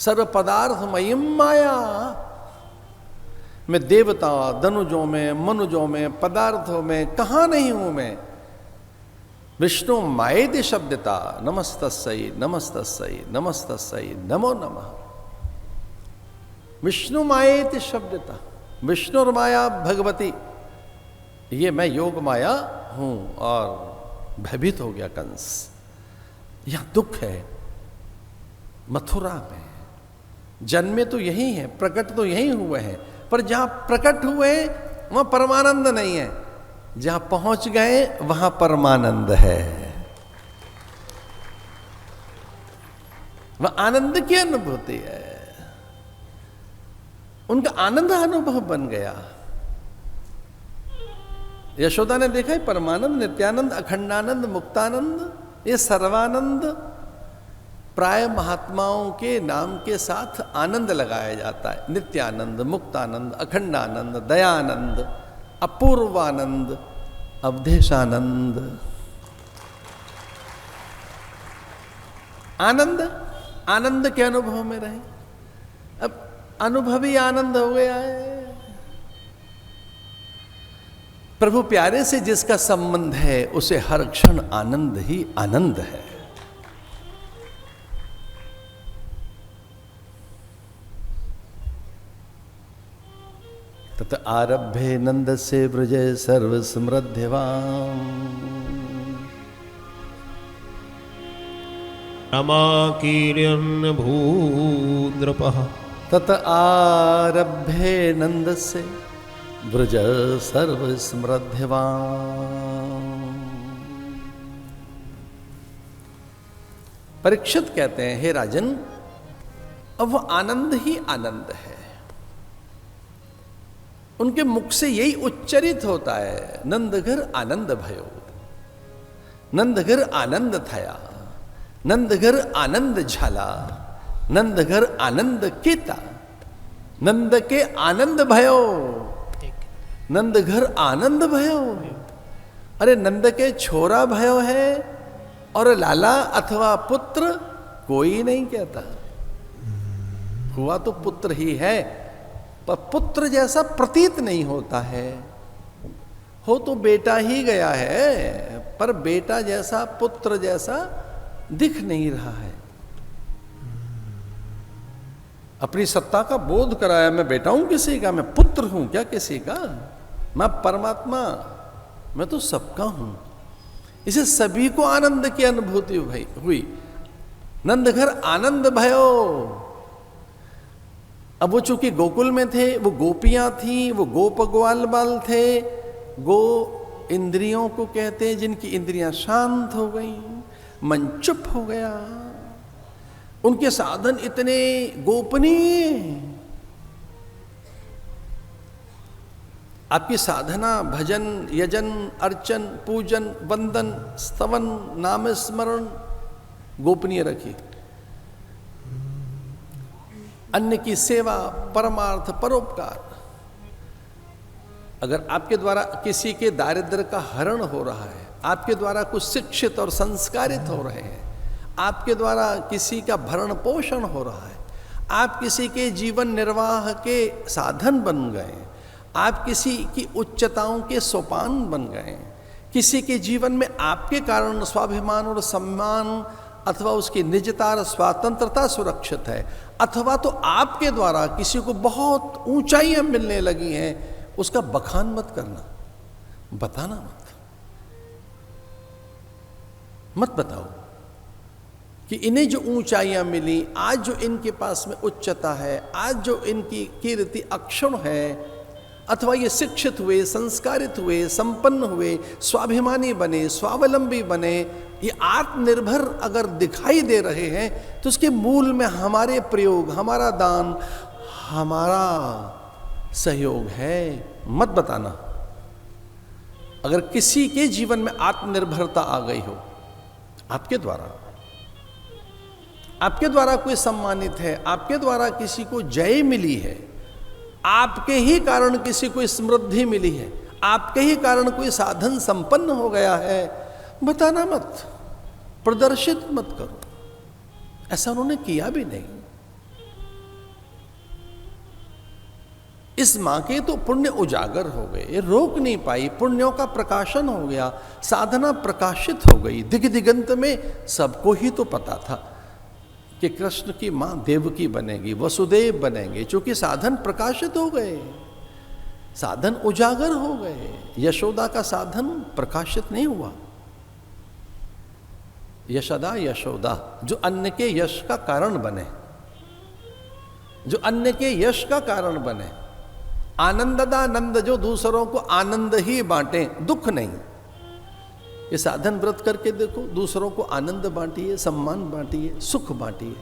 सर्व पदार्थ मयिम माया। मैं देवता धनुजों में, मनुजों में, पदार्थों में कहाँ नहीं हूं मैं। विष्णु मायेति शब्दता नमस्तस्यै नमस्तस्यै नमस्तस्यै नमो नमः। विष्णु मायेति शब्दता, विष्णु और माया भगवती, ये मैं योग माया हूं। और भयभीत हो गया कंस। यह दुख है मथुरा में, जन्मे तो यही है, प्रकट तो यही हुए हैं, पर जहां प्रकट हुए वहां परमानंद नहीं है, जहां पहुंच गए वहां परमानंद है। वह आनंद की अनुभूति है, उनका आनंद अनुभव बन गया। यशोदा ने देखा है परमानंद, नित्यानंद, अखंडानंद, मुक्तानंद, ये सर्वानंद प्राय महात्माओं के नाम के साथ आनंद लगाया जाता है। नित्यानंद, मुक्तानंद, अखंडानंद, दयानंद, अपूर्वानंद, अवधेशानंद। आनंद आनंद के अनुभव में रहे। अब अनुभवी आनंद हो गया है। प्रभु प्यारे से जिसका संबंध है उसे हर क्षण आनंद ही आनंद है। तत आरभ्ये नंद से ब्रजे सर्व समृद्धिवाम। रमाकीर्यन् भूद्रपः। तत आरभ्ये नंद से ब्रज सर्व समृद्धिवाम। परीक्षित कहते हैं, हे राजन, अब वह आनंद ही आनंद है। उनके मुख से यही उच्चरित होता है, नंदघर आनंद भयो, नंदघर आनंद थया, नंदघर आनंद झाला, नंदघर आनंद केता, नंद के आनंद भयो, नंदघर आनंद भयो। अरे नंद के छोरा भयो है और लाला अथवा पुत्र कोई नहीं कहता। हुआ तो पुत्र ही है, पर पुत्र जैसा प्रतीत नहीं होता है। हो तो बेटा ही गया है, पर बेटा जैसा, पुत्र जैसा दिख नहीं रहा है। अपनी सत्ता का बोध कराया, मैं बेटा हूं किसी का, मैं पुत्र हूं क्या किसी का, मैं परमात्मा, मैं तो सबका हूं। इसे सभी को आनंद की अनुभूति हुई। नंदघर आनंद भयो। अब वो चूंकि गोकुल में थे, वो गोपियां थी, वो गोप ग्वाल बाल थे। गो इंद्रियों को कहते हैं जिनकी इंद्रियां शांत हो गई, मन चुप हो गया, उनके साधन इतने गोपनीय। आपकी साधना भजन, यजन, अर्चन, पूजन, वंदन, स्तवन, नाम स्मरण गोपनीय रखिए। अन्य की सेवा, परमार्थ, परोपकार। अगर आपके द्वारा किसी के दारिद्र्य का हरण हो रहा है, आपके द्वारा कुछ शिक्षित और संस्कारित हो रहे हैं, आपके द्वारा किसी का भरण पोषण हो रहा है, आप किसी के जीवन निर्वाह के साधन बन गए, आप किसी की उच्चताओं के सोपान बन गए, किसी के जीवन में आपके कारण स्वाभिमान और सम्मान अथवा उसकी निजता और स्वतंत्रता सुरक्षित है, अथवा तो आपके द्वारा किसी को बहुत ऊंचाइयां मिलने लगी हैं, उसका बखान मत करना, बताना मत बताओ कि इन्हें जो ऊंचाइयां मिली, आज जो इनके पास में उच्चता है, आज जो इनकी कीर्ति अक्षुण्ण है, अथवा ये शिक्षित हुए, संस्कारित हुए, संपन्न हुए, स्वाभिमानी बने, स्वावलंबी बने, ये आत्मनिर्भर अगर दिखाई दे रहे हैं, तो उसके मूल में हमारे प्रयोग, हमारा दान, हमारा सहयोग है। मत बताना। अगर किसी के जीवन में आत्मनिर्भरता आ गई हो, आपके द्वारा कोई सम्मानित है, आपके द्वारा किसी को जय मिली है, आपके ही कारण किसी को समृद्धि मिली है, आपके ही कारण कोई साधन संपन्न हो गया है, बताना मत, प्रदर्शित मत करो। ऐसा उन्होंने किया भी नहीं। इस माँ के तो पुण्य उजागर हो गए, ये रोक नहीं पाई, पुण्यों का प्रकाशन हो गया, साधना प्रकाशित हो गई। दिग दिगंत में सबको ही तो पता था कि कृष्ण की माँ देवकी बनेगी, वसुदेव बनेंगे, क्योंकि साधन प्रकाशित हो गए, साधन उजागर हो गए। यशोदा का साधन प्रकाशित नहीं हुआ। यशदा यशोदा जो अन्य के यश का कारण बने, जो अन्य के यश का कारण बने, आनंददानंद जो दूसरों को आनंद ही बांटे, दुख नहीं। ये साधन व्रत करके देखो, दूसरों को आनंद बांटिए, सम्मान बांटिए, सुख बांटिए,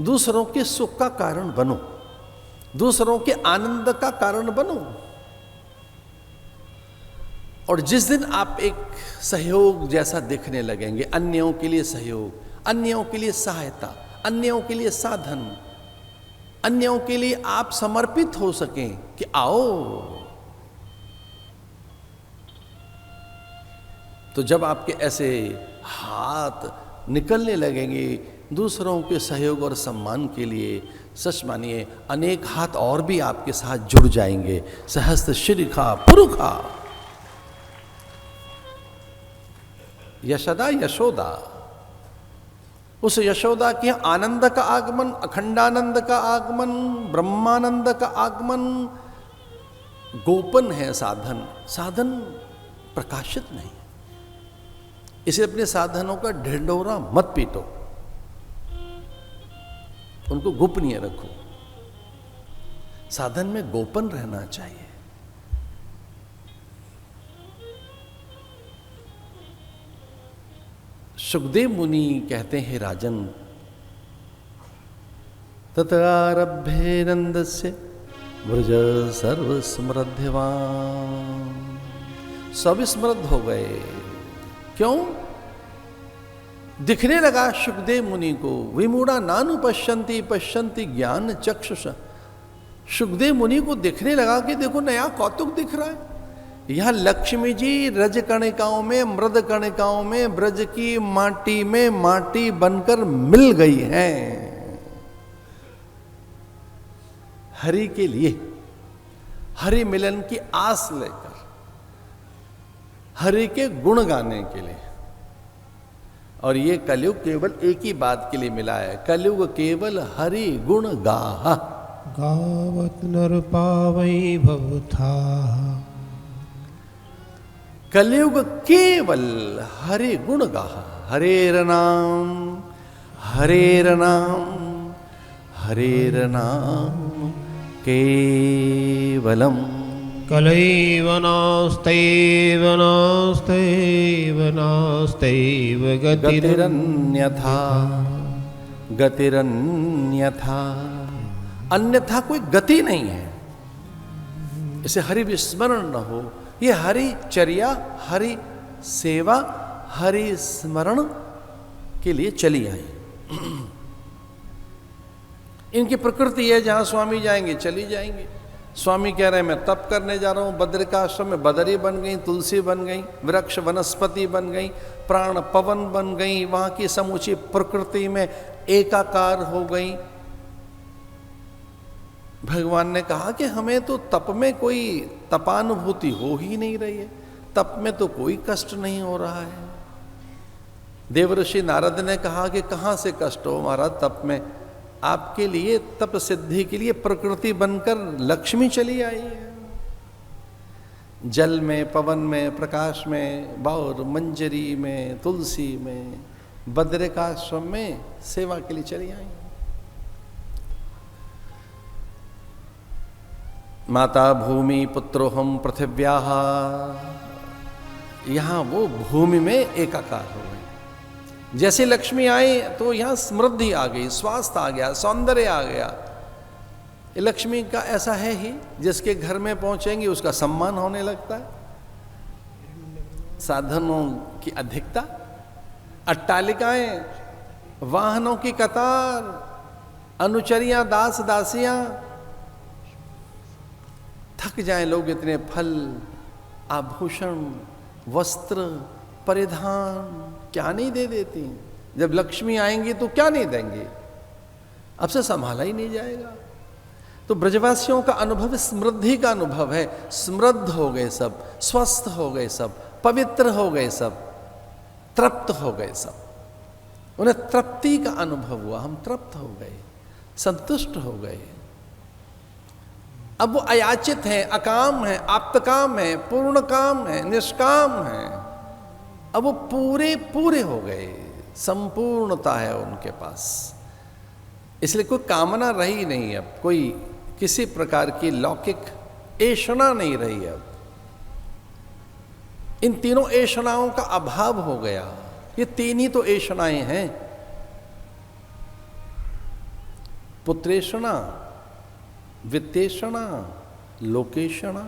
दूसरों के सुख का कारण बनो, दूसरों के आनंद का कारण बनो। और जिस दिन आप एक सहयोग जैसा दिखने लगेंगे, अन्यों के लिए सहयोग, अन्यों के लिए सहायता, अन्यों के लिए साधन, अन्यों के लिए आप समर्पित हो सकें कि आओ, तो जब आपके ऐसे हाथ निकलने लगेंगे दूसरों के सहयोग और सम्मान के लिए, सच मानिए अनेक हाथ और भी आपके साथ जुड़ जाएंगे। सहस्त्र शिरिखा पुरुखा। यशदा यशोदा, उस यशोदा के आनंद का आगमन, अखंडानंद का आगमन, ब्रह्मानंद का आगमन गोपन है। साधन, साधन प्रकाशित नहीं। इसे अपने साधनों का ढिंढोरा मत पीटो, उनको गोपनीय रखो। साधन में गोपन रहना चाहिए। सुखदेव मुनि कहते हैं, राजन तत्रारभ्ये नंदस्य व्रज सर्व स्मृध्यवान। सब स्मृद्ध हो गए। क्यों? दिखने लगा सुखदेव मुनि को, विमूढ़ा नानु पश्यन्ति पश्यन्ति ज्ञान चक्षुष। सुखदेव मुनि को दिखने लगा कि देखो नया कौतुक दिख रहा है। यहां लक्ष्मी जी रज कणिकाओं में, मृद कणिकाओं में, ब्रज की माटी में माटी बनकर मिल गई हैं हरि के लिए, हरि मिलन की आस लेकर, हरि के गुण गाने के लिए। और ये कलयुग केवल एक ही बात के लिए मिला है, कलयुग केवल हरि गुण गाहा। गावत नर पावई भवथा। कलयुग केवल हरे गुण गाहा। हरेर नाम, हरेर नाम, हरेर नाम केवलम। कलैव नास्तैव नास्तैव नास्तैव गतिरन्यथा, गतिरन्यथा। अन्यथा कोई गति नहीं है। इसे हरि विस्मरण न हो। ये हरि चर्या, हरि सेवा, हरि स्मरण के लिए चली आई। इनकी प्रकृति है, जहां स्वामी जाएंगे चली जाएंगे। स्वामी कह रहे हैं मैं तप करने जा रहा हूं बद्रिकाश्रम में, बदरी बन गई, तुलसी बन गई, वृक्ष वनस्पति बन गई, प्राण पवन बन गई, वहां की समूची प्रकृति में एकाकार हो गई। भगवान ने कहा कि हमें तो तप में कोई तपानुभूति हो ही नहीं रही है, तप में तो कोई कष्ट नहीं हो रहा है। देवर्षि नारद ने कहा कि कहां से कष्ट हो महाराज तप में, आपके लिए तप सिद्धि के लिए प्रकृति बनकर लक्ष्मी चली आई है। जल में, पवन में, प्रकाश में, बाउर, मंजरी में, तुलसी में, बद्रिकाश्रम में सेवा के लिए चली आई। माता भूमि पुत्रो हम पृथिव्याः, यहां वो भूमि में एकाकार हो गई। जैसे लक्ष्मी आई तो यहां समृद्धि आ गई, स्वास्थ्य आ गया, सौंदर्य आ गया। ये लक्ष्मी का ऐसा है ही, जिसके घर में पहुंचेंगे उसका सम्मान होने लगता है। साधनों की अधिकता, अट्टालिकाएं, वाहनों की कतार, अनुचरियां, दास दासियां, थक जाएं लोग, इतने फल, आभूषण, वस्त्र, परिधान क्या नहीं दे देती। जब लक्ष्मी आएंगी तो क्या नहीं देंगे, अब से संभाला ही नहीं जाएगा। तो ब्रजवासियों का अनुभव समृद्धि का अनुभव है। समृद्ध हो गए सब, स्वस्थ हो गए सब, पवित्र हो गए सब, तृप्त हो गए सब। उन्हें तृप्ति का अनुभव हुआ, हम तृप्त हो गए, संतुष्ट हो गए। अब वो अयाचित हैं, अकाम हैं, आप्तकाम हैं, पूर्ण काम हैं, निष्काम हैं। अब वो पूरे पूरे हो गए, संपूर्णता है उनके पास। इसलिए कोई कामना रही नहीं, अब कोई किसी प्रकार की लौकिक ऐषणा नहीं रही। अब इन तीनों ऐषणाओं का अभाव हो गया। ये तीन ही तो ऐषणाएं हैं, पुत्रेषणा, वित्तेषणा, लोकेषणा।